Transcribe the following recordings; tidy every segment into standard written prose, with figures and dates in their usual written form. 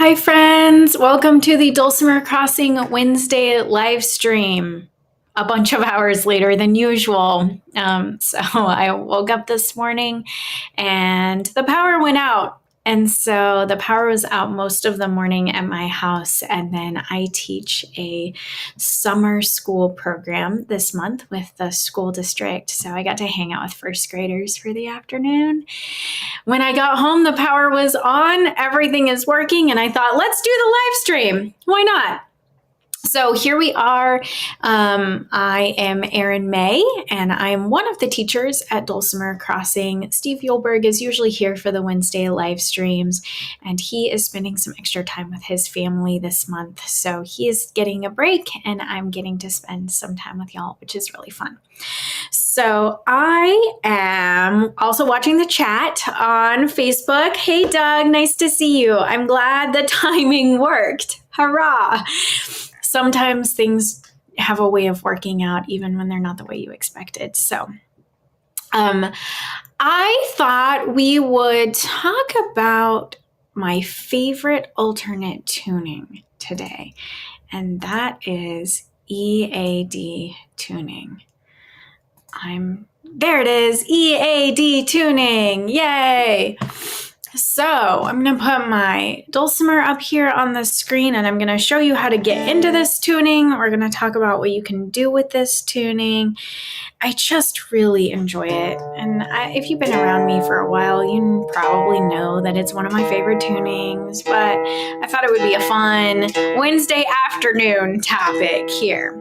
Hi friends, welcome to the Dulcimer Crossing Wednesday Livestream. A bunch of hours later than usual. So I woke up this morning and the power went out. And so the power was out most of the morning at my house. And then I teach a summer school program this month with the school district. So I got to hang out with first graders for the afternoon. When I got home, the power was on, everything is working, and I thought, let's do the live stream. Why not? So here we are. I am Erin Mae, and I'm one of the teachers at Dulcimer Crossing. Steve Yulberg is usually here for the Wednesday live streams, and he is spending some extra time with his family this month. So he is getting a break, and I'm getting to spend some time with y'all, which is really fun. So I am also watching the chat on Facebook. Hey, Doug, nice to see you. I'm glad the timing worked. Hurrah! Sometimes things have a way of working out even when they're not the way you expected. So I thought we would talk about my favorite alternate tuning today, and that is Ead Tuning. There it is, Ead Tuning, yay! So I'm going to put my Dulcimer up here on the screen, and I'm going to show you how to get into this tuning. We're going to talk about what you can do with this tuning. I just really enjoy it. And if you've been around me for a while, you probably know that it's one of my favorite tunings, but I thought it would be a fun Wednesday afternoon topic here.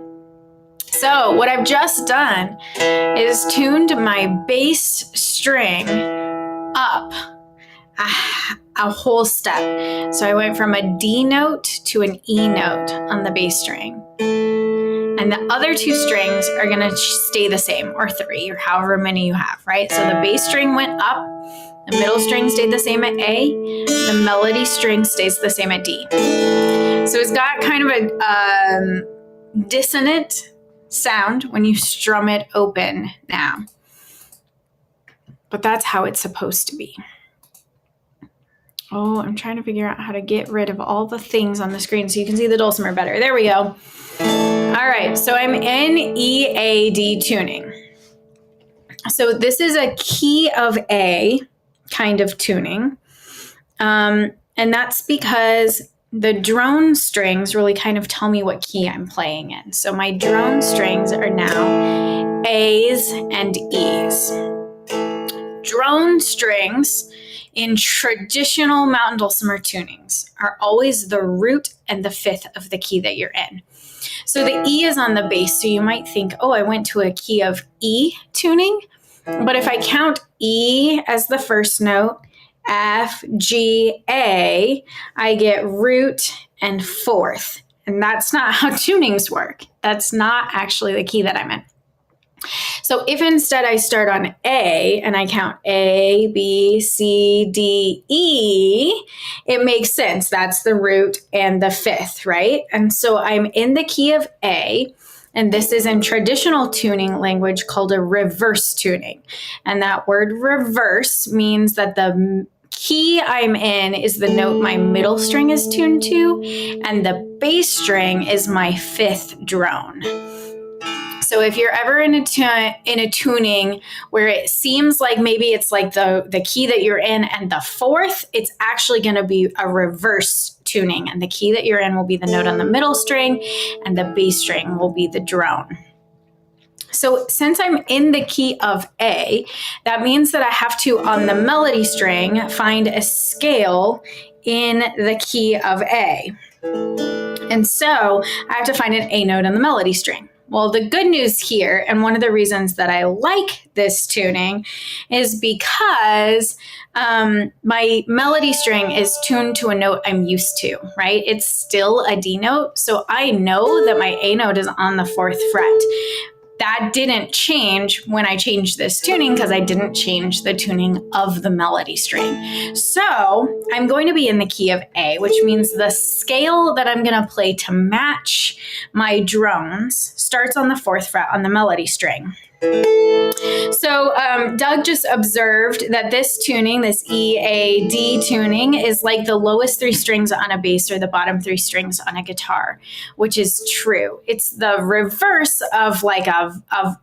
So what I've just done is tuned my bass string up a whole step. So I went from a D note to an E note on the bass string. And the other two strings are going to stay the same, or three, or however many you have, right? So the bass string went up, the middle string stayed the same at A, the melody string stays the same at D. So it's got kind of a dissonant sound when you strum it open now. But that's how it's supposed to be. Oh, I'm trying to figure out how to get rid of all the things on the screen so you can see the Dulcimer better. There we go. All right, so I'm in Ead tuning. So this is a key of A kind of tuning. And that's because the drone strings really kind of tell me what key I'm playing in. So my drone strings are now A's and E's. Drone strings in traditional mountain dulcimer tunings are always the root and the fifth of the key that you're in. So the E is on the bass, so you might think, oh, I went to a key of E tuning. But if I count E as the first note, F, G, A, I get root and fourth. And that's not how tunings work. That's not actually the key that I'm in. So if instead I start on A and I count A, B, C, D, E, it makes sense. That's the root and the fifth, right? And so I'm in the key of A, and this is in traditional tuning language called a reverse tuning. And that word reverse means that the key I'm in is the note my middle string is tuned to, and the bass string is my fifth drone. So if you're ever in a tuning where it seems like maybe it's like the key that you're in and the fourth, it's actually going to be a reverse tuning. And the key that you're in will be the note on the middle string, and the bass string will be the drone. So since I'm in the key of A, that means that I have to, on the melody string, find a scale in the key of A. And so I have to find an A note on the melody string. Well, the good news here, and one of the reasons that I like this tuning, is because my melody string is tuned to a note I'm used to, right? It's still a D note, so I know that my A note is on the fourth fret. That didn't change when I changed this tuning because I didn't change the tuning of the melody string. So I'm going to be in the key of A, which means the scale that I'm going to play to match my drones starts on the fourth fret on the melody string. So Doug just observed that this tuning, this EAD tuning, is like the lowest 3 strings on a bass or the bottom 3 strings on a guitar, which is true. It's the reverse of like a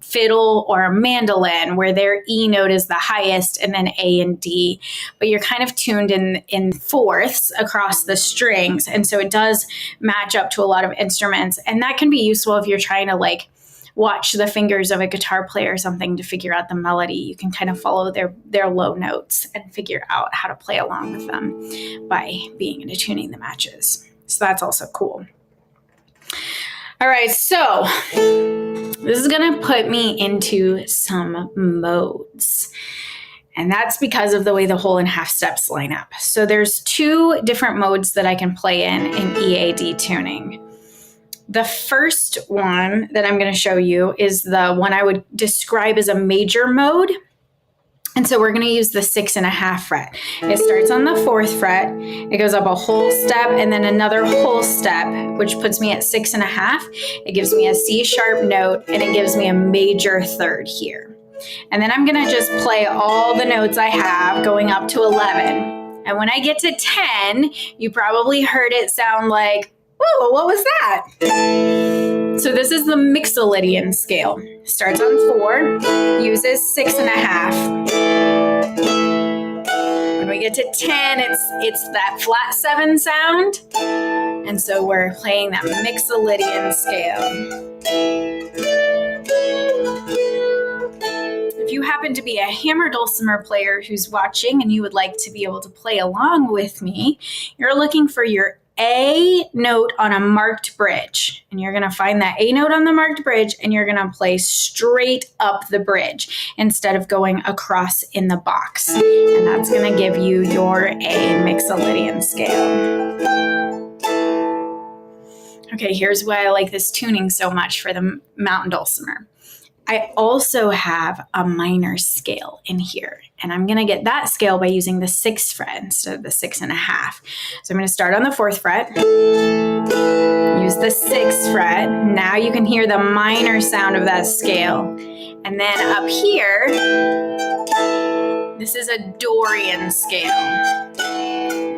fiddle or a mandolin, where their E note is the highest and then A and D, but you're kind of tuned in fourths across the strings. And so it does match up to a lot of instruments. And that can be useful if you're trying to like watch the fingers of a guitar player or something to figure out the melody. You can kind of follow their low notes and figure out how to play along with them by being into tuning the matches. So that's also cool. All right, so this is gonna put me into some modes. And that's because of the way the whole and half steps line up. So there's 2 different modes that I can play in EAD tuning. The first one that I'm going to show you is the one I would describe as a major mode. And so we're going to use the 6.5 fret. It starts on the 4th fret. It goes up a whole step and then another whole step, which puts me at 6.5. It gives me a C sharp note and it gives me a major 3rd here. And then I'm going to just play all the notes I have going up to 11. And when I get to 10, you probably heard it sound like, whoa, what was that? So this is the Mixolydian scale. Starts on 4, uses 6.5. When we get to 10, it's that flat 7 sound. And so we're playing that Mixolydian scale. If you happen to be a hammer dulcimer player who's watching and you would like to be able to play along with me, you're looking for your A note on a marked bridge. And you're going to find that A note on the marked bridge and you're going to play straight up the bridge instead of going across in the box. And that's going to give you your A Mixolydian scale. Okay, here's why I like this tuning so much for the mountain dulcimer. I also have a minor scale in here, and I'm going to get that scale by using the 6th fret instead of the 6.5. So I'm going to start on the 4th fret, use the 6th fret. Now you can hear the minor sound of that scale. And then up here, this is a Dorian scale.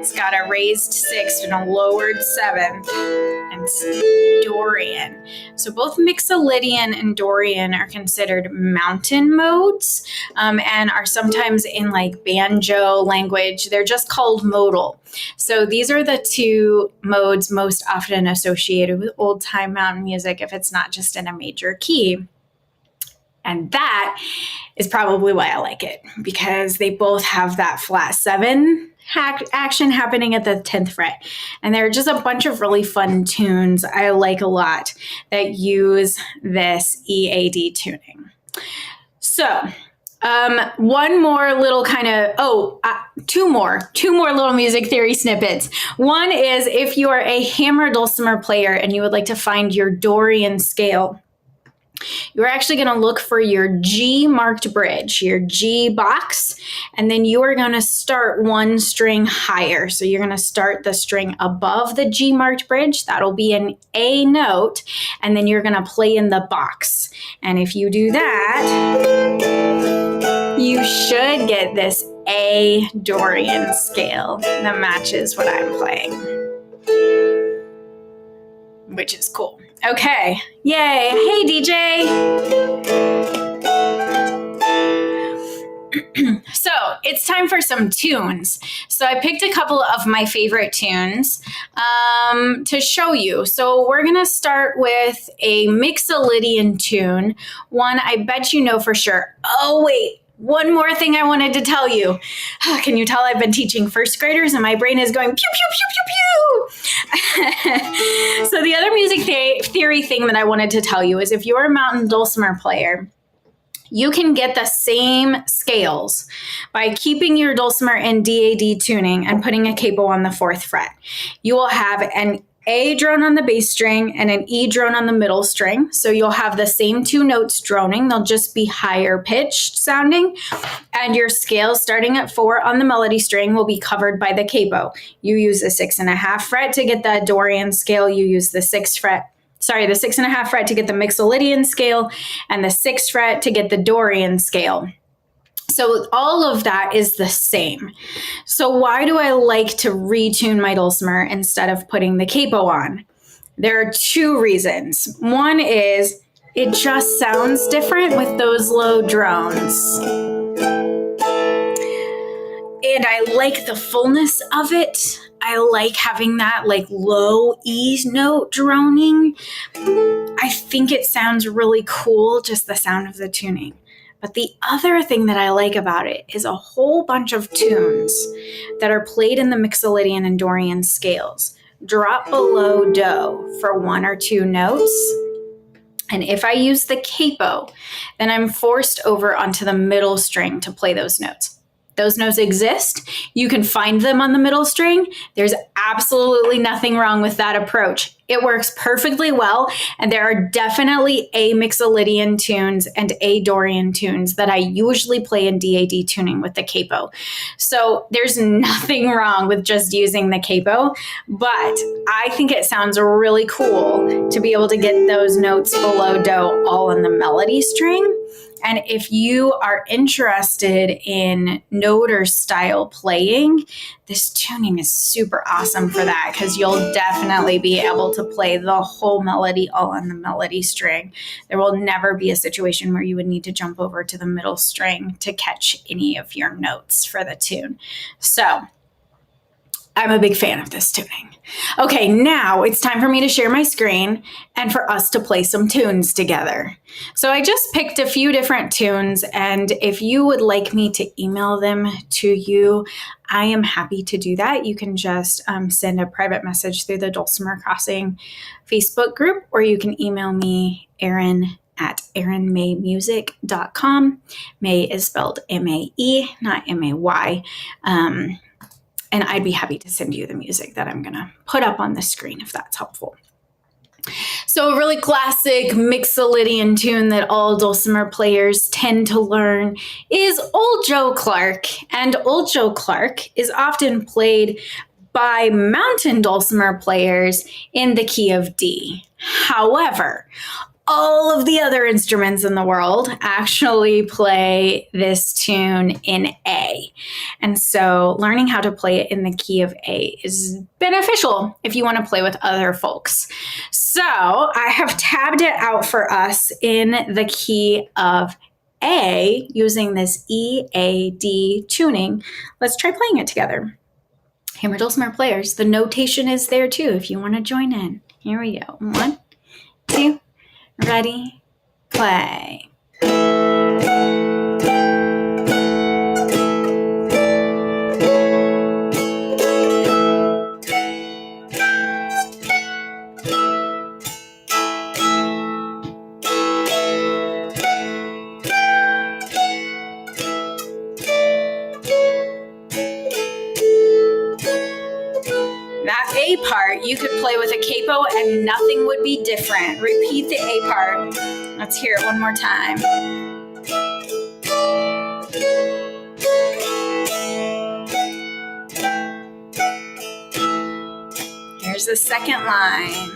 It's got a raised 6th and a lowered 7th, and it's Dorian. So both Mixolydian and Dorian are considered mountain modes, and are sometimes in like banjo language. They're just called modal. So these are the 2 modes most often associated with old time mountain music if it's not just in a major key. And that is probably why I like it, because they both have that flat 7 action happening at the 10th fret. And there are just a bunch of really fun tunes I like a lot that use this EAD tuning. So one more little kind of, two more little music theory snippets. One is if you are a hammer dulcimer player and you would like to find your Dorian scale, you're actually going to look for your G marked bridge, your G box, and then you are going to start 1 string higher. So you're going to start the string above the G marked bridge. That'll be an A note, and then you're going to play in the box. And if you do that, you should get this A Dorian scale that matches what I'm playing, which is cool. Okay, yay. Hey, DJ. So it's time for some tunes. So I picked a couple of my favorite tunes to show you. So we're going to start with a Mixolydian tune, one I bet you know for sure. Oh, wait. One more thing I wanted to tell you. Can you tell I've been teaching first graders and my brain is going pew, pew, pew, pew, pew. So the other music theory thing that I wanted to tell you is if you're a mountain dulcimer player, you can get the same scales by keeping your dulcimer in DAD tuning and putting a capo on the 4th fret. You will have an A drone on the bass string and an E drone on the middle string. So you'll have the same 2 notes droning. They'll just be higher pitched sounding. And your scale starting at 4 on the melody string will be covered by the capo. You use the 6.5 fret to get the Dorian scale. You use the 6th fret sorry, the 6.5 fret to get the Mixolydian scale, and the 6th fret to get the Dorian scale. So all of that is the same. So why do I like to retune my dulcimer instead of putting the capo on? There are 2 reasons. One is it just sounds different with those low drones. And I like the fullness of it. I like having that like low E note droning. I think it sounds really cool, just the sound of the tuning. But the other thing that I like about it is a whole bunch of tunes that are played in the Mixolydian and Dorian scales drop below do for 1 or 2 notes. And if I use the capo, then I'm forced over onto the middle string to play those notes. Those notes exist. You can find them on the middle string. There's absolutely nothing wrong with that approach. It works perfectly well, and there are definitely A Mixolydian tunes and A Dorian tunes that I usually play in DAD tuning with the capo. So there's nothing wrong with just using the capo, but I think it sounds really cool to be able to get those notes below do all in the melody string. And if you are interested in note or style playing, this tuning is super awesome for that, because you'll definitely be able to play the whole melody all on the melody string. There will never be a situation where you would need to jump over to the middle string to catch any of your notes for the tune. So I'm a big fan of this tuning. Okay, now it's time for me to share my screen and for us to play some tunes together. So I just picked a few different tunes, and if you would like me to email them to you, I am happy to do that. You can just send a private message through the Dulcimer Crossing Facebook group, or you can email me, Erin at erinmaemusic.com. Mae is spelled M-A-E, not M-A-Y. And I'd be happy to send you the music that I'm going to put up on the screen if that's helpful. So a really classic Mixolydian tune that all dulcimer players tend to learn is Old Joe Clark. And Old Joe Clark is often played by mountain dulcimer players in the key of D. However, all of the other instruments in the world actually play this tune in A. And so learning how to play it in the key of A is beneficial if you want to play with other folks. So I have tabbed it out for us in the key of A using this EAD tuning. Let's try playing it together. Hammer dulcimer players, the notation is there too if you want to join in. Here we go. 1, 2, ready, play. That A part you could play with a capo and nothing would be different. Repeat the A part. Let's hear it one more time. Here's the second line.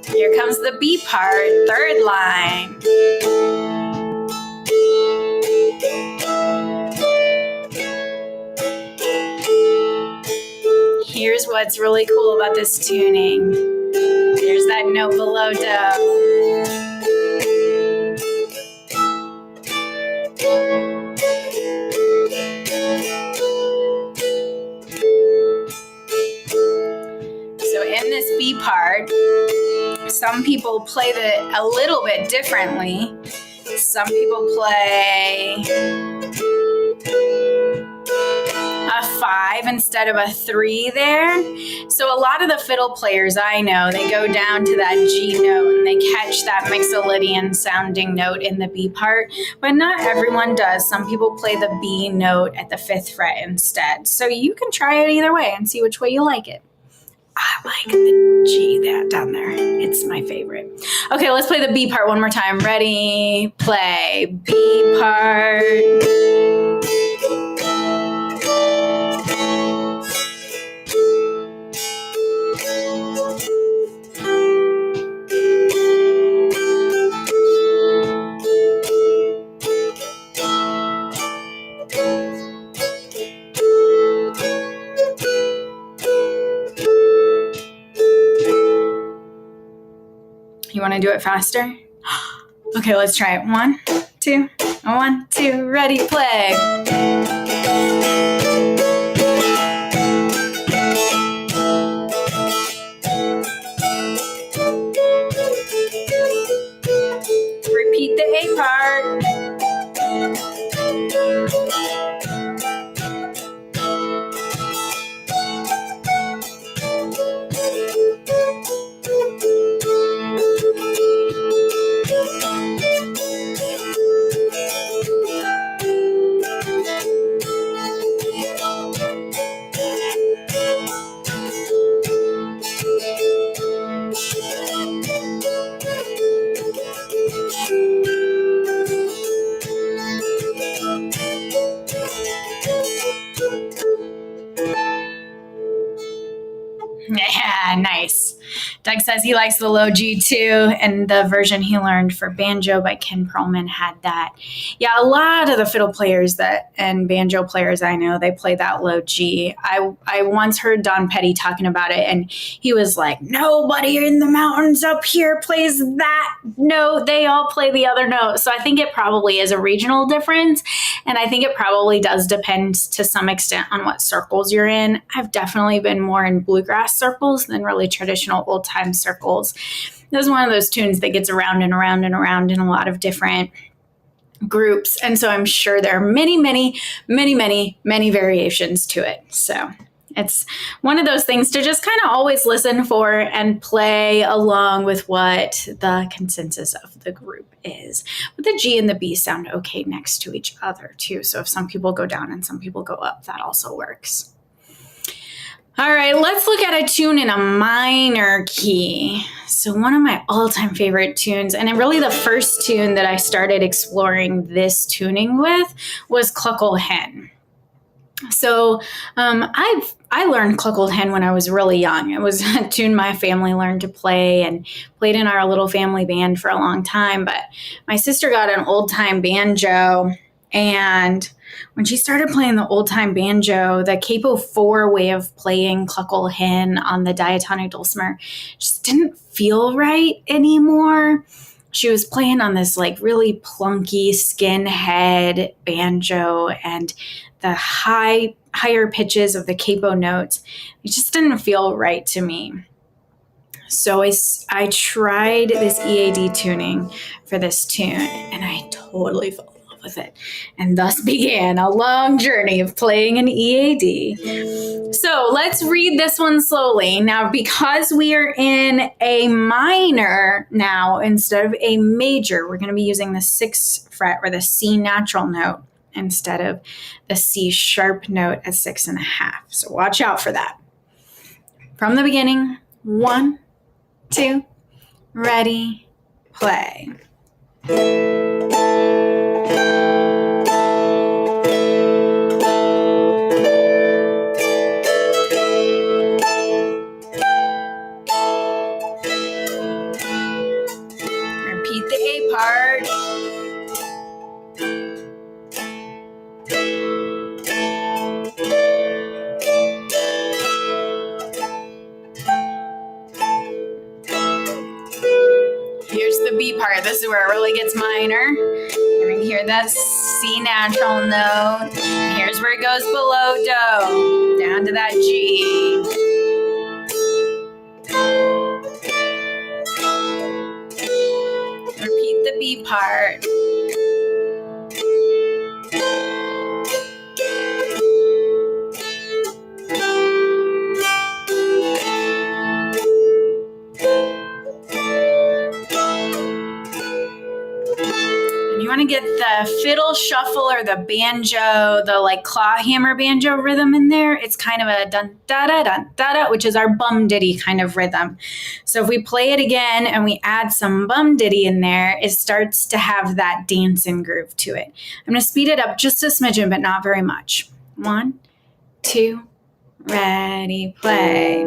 Here comes the B part, third line. Here's what's really cool about this tuning. There's that note below do. So in this B part, some people play a little bit differently. Some people play a 5 instead of a 3 there. So a lot of the fiddle players I know, they go down to that G note and they catch that Mixolydian sounding note in the B part, but not everyone does. Some people play the B note at the 5th fret instead. So you can try it either way and see which way you like it. I like the G that down there. It's my favorite. Okay, let's play the B part one more time. Ready, play. B part. You want to do it faster? Okay, let's try it. 1, 2, 1, 2, ready, play. Repeat the A part. Yeah, nice. Doug says he likes the low G too, and the version he learned for banjo by Ken Perlman had that. Yeah, a lot of the fiddle players and banjo players I know, they play that low G. I once heard Don Petty talking about it, and he was like, nobody in the mountains up here plays that note. They all play the other note. So I think it probably is a regional difference, and I think it probably does depend to some extent on what circles you're in. I've definitely been more in bluegrass circles than really traditional old-time circles. This is one of those tunes that gets around and around and around in a lot of different groups. And so I'm sure there are many, many, many, many, many variations to it. So it's one of those things to just kind of always listen for and play along with what the consensus of the group is. But the G and the B sound okay next to each other too. So if some people go down and some people go up, that also works. All right, let's look at a tune in a minor key. So one of my all-time favorite tunes, and really the first tune that I started exploring this tuning with, was Kluckle Hen. So I learned Kluckle Hen when I was really young. It was a tune my family learned to play and played in our little family band for a long time. But my sister got an old-time banjo, and when she started playing the old-time banjo, the capo 4 way of playing Kluckle Hen on the diatonic dulcimer just didn't feel right anymore. She was playing on this like really plunky skinhead banjo, and the higher pitches of the capo notes, it just didn't feel right to me. So I tried this EAD tuning for this tune, and I totally fell in love with it. And thus began a long journey of playing an EAD. So let's read this one slowly. Now, because we are in a minor now instead of a major, we're going to be using the 6th fret or the C natural note instead of the C sharp note at 6.5. So watch out for that. From the beginning, 1, 2, ready, play. Repeat the A part. Here's the B part. This is where it really gets minor. You're going to hear that C natural note. Here's where it goes below Do, down to that G. Repeat the B part. You want to to get the fiddle shuffle or the banjo, the like claw hammer banjo rhythm in there. It's kind of a dun da da dun da da, which is our bum ditty kind of rhythm. So if we play it again and we add some bum ditty in there, it starts to have that dancing groove to it. I'm going to speed it up just a smidgen, but not very much. 1, 2, ready, play.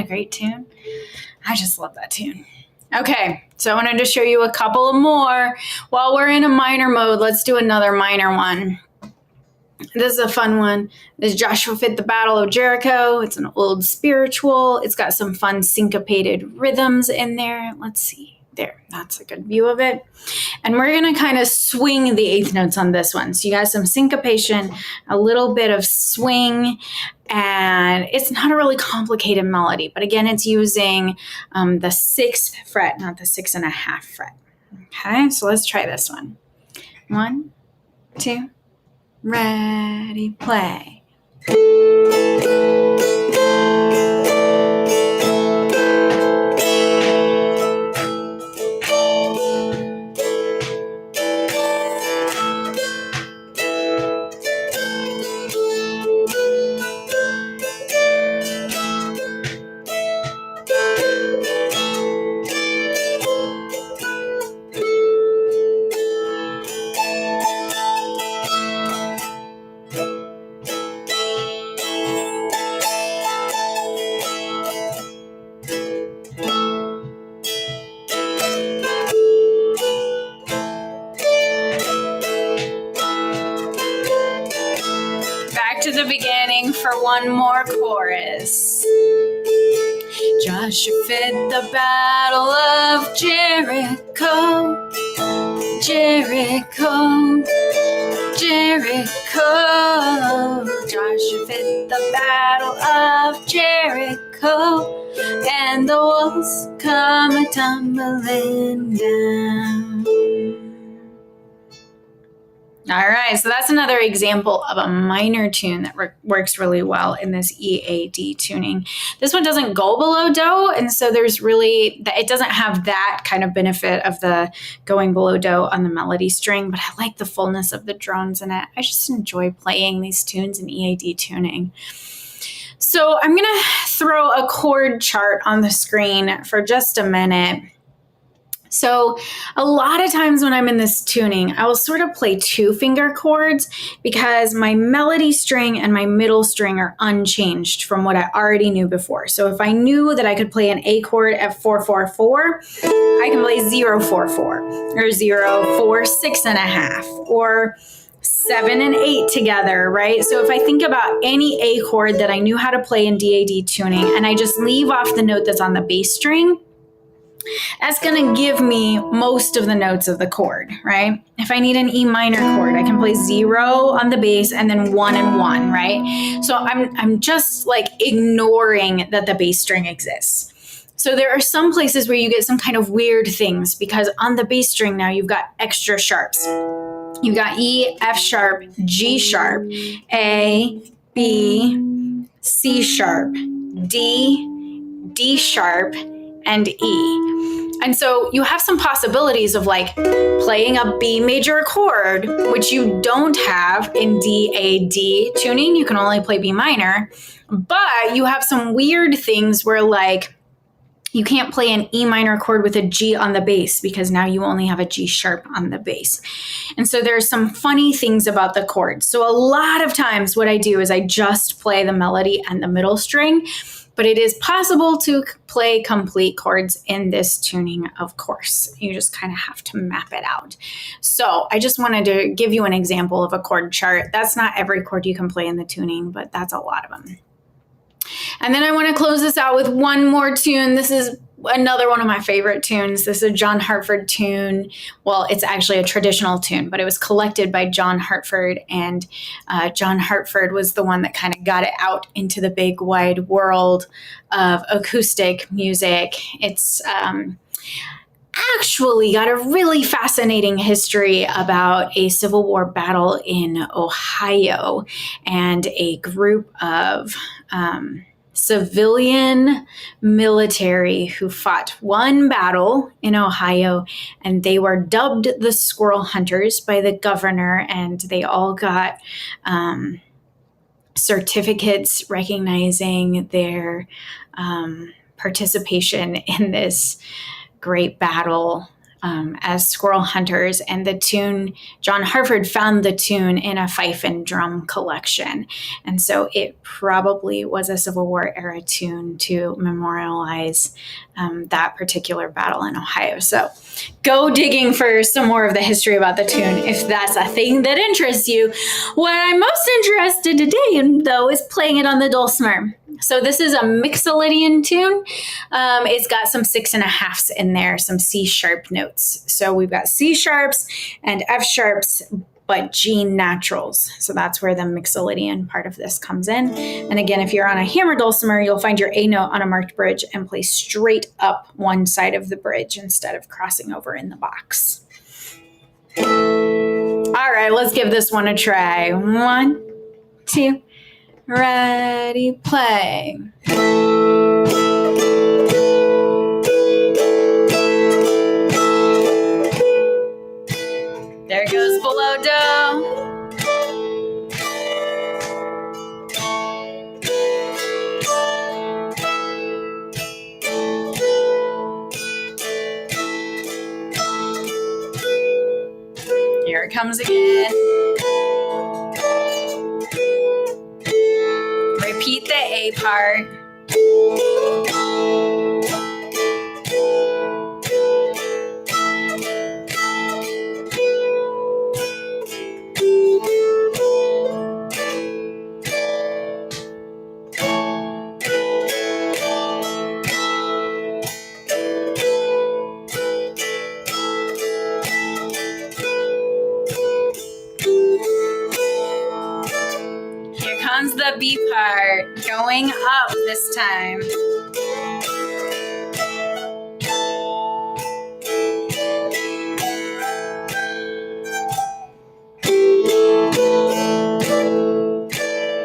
Great tune. I just love that tune. Okay, so I wanted to show you a couple of more. While we're in a minor mode, let's do another minor one. This is a fun one. This is Joshua Fit the Battle of Jericho. It's an old spiritual. It's got some fun syncopated rhythms in there. Let's see. There, that's a good view of it. And we're going to kind of swing the eighth notes on this one. So you got some syncopation, a little bit of swing, and it's not a really complicated melody. But again, it's using the 6th fret, not the 6.5 fret. Okay, so let's try this one. 1, 2, ready, play. To the beginning for one more chorus. Joshua fit the battle of Jericho, Jericho, Jericho. Joshua fit the battle of Jericho, and the walls come a-tumbling down. All right, so that's another example of a minor tune that works really well in this EAD tuning. This one doesn't go below Do, and so it doesn't have that kind of benefit of the going below Do on the melody string, but I like the fullness of the drones in it. I just enjoy playing these tunes in EAD tuning. So I'm going to throw a chord chart on the screen for just a minute. So a lot of times when I'm in this tuning, I will sort of play 2-finger chords because my melody string and my middle string are unchanged from what I already knew before. So if I knew that I could play an A chord at 4/4/4, I can play 0/4/4 or 0/4/6.5 or 7 and 8 together, right? So if I think about any A chord that I knew how to play in DAD tuning and I just leave off the note that's on the bass string, that's going to give me most of the notes of the chord, right? If I need an E minor chord, I can play 0 on the bass and then 1 and 1, right? So I'm just like ignoring that the bass string exists. So there are some places where you get some kind of weird things because on the bass string now you've got extra sharps. You've got E, F sharp, G sharp, A, B, C sharp, D, D sharp, and E. And so you have some possibilities of like playing a B major chord, which you don't have in DAD tuning. You can only play B minor, but you have some weird things where like You can't play an E minor chord with a G on the bass because now you only have a G sharp on the bass. And so there's some funny things about the chords. So a lot of times what I do is I just play the melody and the middle string, but it is possible to play complete chords in this tuning, of course. You just kind of have to map it out. So I just wanted to give you an example of a chord chart. That's not every chord you can play in the tuning, but that's a lot of them. And then I want to close this out with one more tune. This is another one of my favorite tunes. This is a John Hartford tune. Well, it's actually a traditional tune, but it was collected by John Hartford. And John Hartford was the one that kind of got it out into the big wide world of acoustic music. It's actually got a really fascinating history about a Civil War battle in Ohio and a group of civilian military who fought one battle in Ohio, and they were dubbed the Squirrel Hunters by the governor, and they all got certificates recognizing their participation in this great battle as squirrel hunters. And the tune, John Hartford found the tune in a fife and drum collection. And so it probably was a Civil War era tune to memorialize that particular battle in Ohio. So go digging for some more of the history about the tune if that's a thing that interests you. What I'm most interested today in, though, is playing it on the dulcimer. So this is a Mixolydian tune. It's got some 6.5s in there, some C sharp notes. So we've got C sharps and F sharps, but G naturals. So that's where the Mixolydian part of this comes in. And again, if you're on a hammer dulcimer, you'll find your A note on a marked bridge and play straight up one side of the bridge instead of crossing over in the box. All right, let's give this one a try. 1, 2, ready, play. There goes below do. Here it comes again. Repeat the A part. The B part going up this time.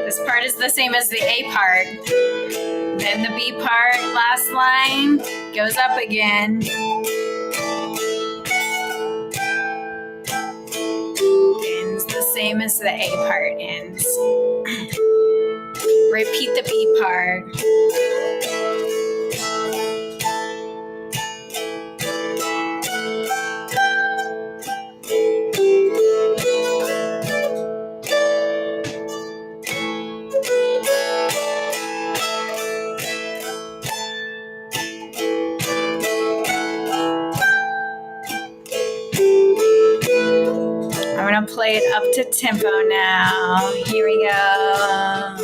This part is the same as the A part. Then the B part, last line, goes up again. Ends the same as the A part ends. Repeat the B part. I'm going to play it up to tempo now. Here we go.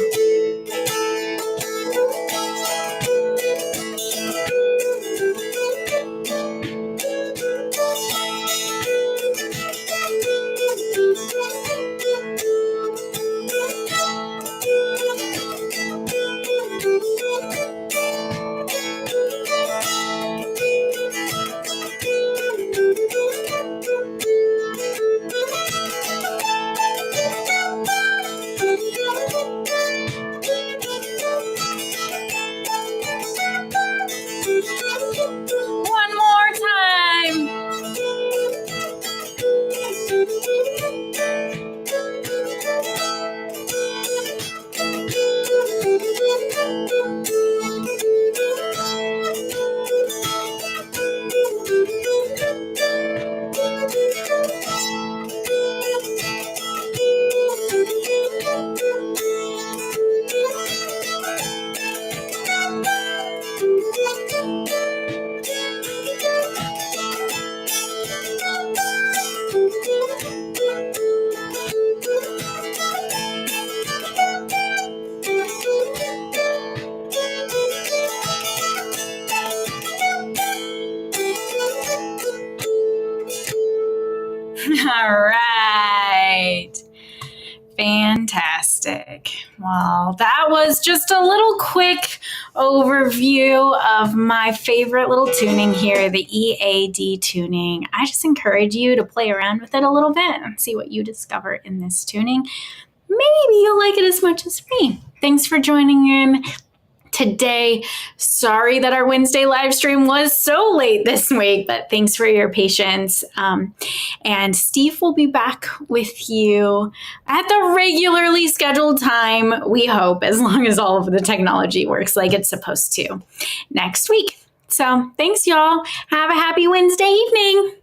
Fantastic. Well, that was just a little quick overview of my favorite little tuning here, the EAD tuning. I just encourage you to play around with it a little bit and see what you discover in this tuning. Maybe you'll like it as much as me. Thanks for joining in today. Sorry that our Wednesday live stream was so late this week, but thanks for your patience. And Steve will be back with you at the regularly scheduled time, we hope, as long as all of the technology works like it's supposed to next week. So thanks, y'all. Have a happy Wednesday evening.